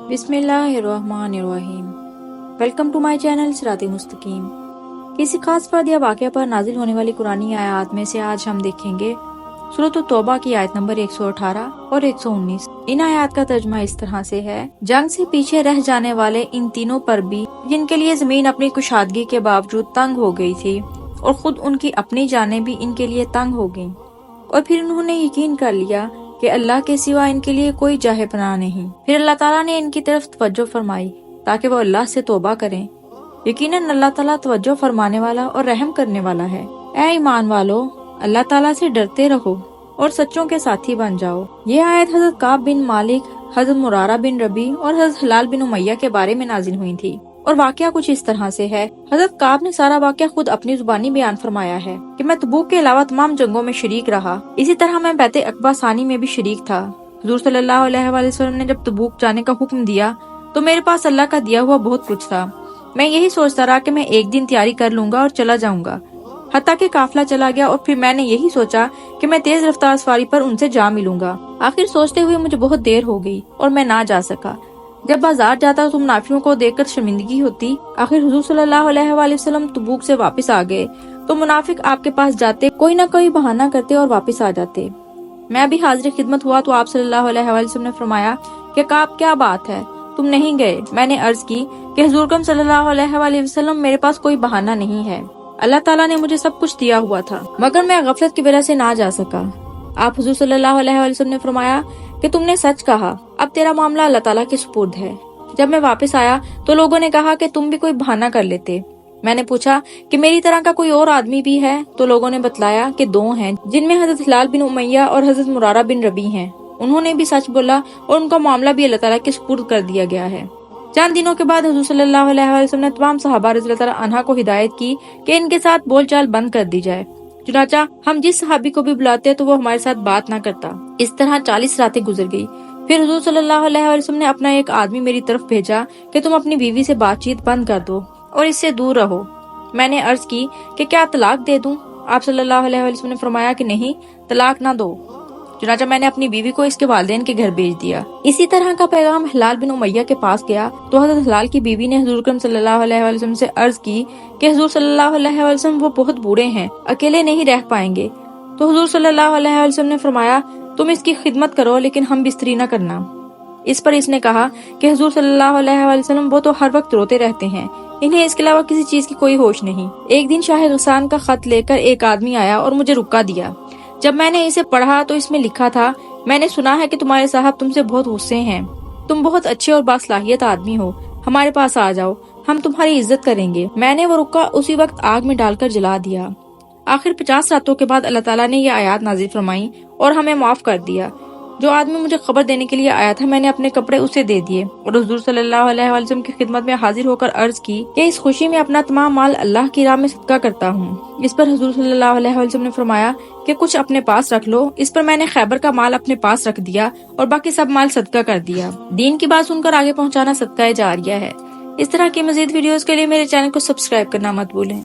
بسم اللہ الرحمن الرحیم۔ ویلکم ٹو مائی چینل صراط مستقیم۔ کسی خاص فرد یا واقعہ پر نازل ہونے والی قرآنی آیات میں سے آج ہم دیکھیں گے سورۃ التوبہ کی آیت نمبر 118 اور 119۔ ان آیات کا ترجمہ اس طرح سے ہے: جنگ سے پیچھے رہ جانے والے ان تینوں پر بھی، جن کے لیے زمین اپنی کشادگی کے باوجود تنگ ہو گئی تھی اور خود ان کی اپنی جانیں بھی ان کے لیے تنگ ہو گئیں، اور پھر انہوں نے یقین کر لیا کہ اللہ کے سوا ان کے لیے کوئی جاہ پناہ نہیں۔ پھر اللہ تعالیٰ نے ان کی طرف توجہ فرمائی تاکہ وہ اللہ سے توبہ کریں۔ یقیناً اللہ تعالیٰ توجہ فرمانے والا اور رحم کرنے والا ہے۔ اے ایمان والو، اللہ تعالیٰ سے ڈرتے رہو اور سچوں کے ساتھی بن جاؤ۔ یہ آیت حضرت کعب بن مالک، حضرت مرارہ بن ربیع اور حضرت ہلال بن امیہ کے بارے میں نازل ہوئی تھی، اور واقعہ کچھ اس طرح سے ہے۔ حضرت کعب نے سارا واقعہ خود اپنی زبانی بیان فرمایا ہے کہ میں تبوک کے علاوہ تمام جنگوں میں شریک رہا، اسی طرح میں بیعت عقبہ ثانی میں بھی شریک تھا۔ حضور صلی اللہ علیہ وآلہ وسلم نے جب تبوک جانے کا حکم دیا تو میرے پاس اللہ کا دیا ہوا بہت کچھ تھا۔ میں یہی سوچتا رہا کہ میں ایک دن تیاری کر لوں گا اور چلا جاؤں گا، حتیٰ کہ قافلہ چلا گیا، اور پھر میں نے یہی سوچا کہ میں تیز رفتار سواری پر ان سے جا ملوں گا۔ آخر سوچتے ہوئے مجھے بہت دیر ہو گئی اور میں نہ جا سکا۔ جب بازار جاتا تو منافقوں کو دیکھ کر شرمندگی ہوتی۔ آخر حضور صلی اللہ علیہ وآلہ وسلم تبوک سے واپس آ گئے تو منافق آپ کے پاس جاتے، کوئی نہ کوئی بہانہ کرتے اور واپس آ جاتے۔ میں بھی حاضر خدمت ہوا تو آپ صلی اللہ علیہ وآلہ وسلم نے فرمایا کہ کعب کیا بات ہے، تم نہیں گئے؟ میں نے عرض کی کہ حضور اکرم صلی اللہ علیہ وآلہ وسلم میرے پاس کوئی بہانہ نہیں ہے، اللہ تعالیٰ نے مجھے سب کچھ دیا ہوا تھا، مگر میں غفلت کی وجہ سے نہ جا سکا۔ آپ حضور صلی اللہ علیہ وآلہ وسلم نے فرمایا کہ تم نے سچ کہا، اب تیرا معاملہ اللہ تعالیٰ کے سپرد ہے۔ جب میں واپس آیا تو لوگوں نے کہا کہ تم بھی کوئی بہانہ کر لیتے۔ میں نے پوچھا کہ میری طرح کا کوئی اور آدمی بھی ہے؟ تو لوگوں نے بتلایا کہ 2 ہیں، جن میں حضرت ہلال بن امیہ اور حضرت مرارہ بن ربیع ہیں۔ انہوں نے بھی سچ بولا اور ان کا معاملہ بھی اللہ تعالیٰ کے سپرد کر دیا گیا ہے۔ چند دنوں کے بعد حضور صلی اللہ علیہ وآلہ وسلم نے تمام صحابہ رضی اللہ تعالیٰ عنہ کو ہدایت کی کہ ان کے ساتھ بول چال بند کر دی جائے، چنانچہ ہم جس صحابی کو بھی بلاتے تو وہ ہمارے ساتھ بات نہ کرتا۔ اس طرح 40 راتیں گزر گئی۔ پھر حضور صلی اللہ علیہ وآلہ وسلم نے اپنا ایک آدمی میری طرف بھیجا کہ تم اپنی بیوی سے بات چیت بند کر دو اور اس سے دور رہو۔ میں نے عرض کی کہ کیا طلاق دے دوں؟ آپ صلی اللہ علیہ وآلہ وسلم نے فرمایا کہ نہیں، طلاق نہ دو۔ چنانچہ میں نے اپنی بیوی کو اس کے والدین کے گھر بھیج دیا۔ اسی طرح کا پیغام ہلال بن امیہ کے پاس گیا تو حضرت ہلال کی بیوی نے حضور اکرم صلی اللہ علیہ وآلہ وسلم سے عرض کی کہ حضور صلی اللہ علیہ وآلہ وسلم وہ بہت بوڑھے ہیں، اکیلے نہیں رہ پائیں گے۔ تو حضور صلی اللہ علیہ وآلہ وسلم نے فرمایا تم اس کی خدمت کرو لیکن ہم بستری نہ کرنا۔ اس پر اس نے کہا کہ حضور صلی اللہ علیہ وآلہ وسلم وہ تو ہر وقت روتے رہتے ہیں، انہیں اس کے علاوہ کسی چیز کی کوئی ہوش نہیں۔ ایک دن شاہ غسان کا خط لے کر ایک آدمی آیا اور مجھے رکا دیا۔ جب میں نے اسے پڑھا تو اس میں لکھا تھا، میں نے سنا ہے کہ تمہارے صاحب تم سے بہت غصے ہیں، تم بہت اچھے اور باصلاحیت آدمی ہو، ہمارے پاس آ جاؤ، ہم تمہاری عزت کریں گے۔ میں نے وہ رکا اسی وقت آگ میں ڈال کر جلا دیا۔ آخر 50 راتوں کے بعد اللہ تعالیٰ نے یہ آیات نازل فرمائی اور ہمیں معاف کر دیا۔ جو آدمی مجھے خبر دینے کے لیے آیا تھا میں نے اپنے کپڑے اسے دے دیے اور حضور صلی اللہ علیہ وآلہ وسلم کی خدمت میں حاضر ہو کر عرض کی کہ اس خوشی میں اپنا تمام مال اللہ کی راہ میں صدقہ کرتا ہوں۔ اس پر حضور صلی اللہ علیہ وآلہ وسلم نے فرمایا کہ کچھ اپنے پاس رکھ لو۔ اس پر میں نے خیبر کا مال اپنے پاس رکھ دیا اور باقی سب مال صدقہ کر دیا۔ دین کی بات سن کر آگے پہنچانا صدقہ جاریہ ہے۔ اس طرح کی مزید ویڈیوز کے لیے میرے چینل کو سبسکرائب کرنا مت بھولیں۔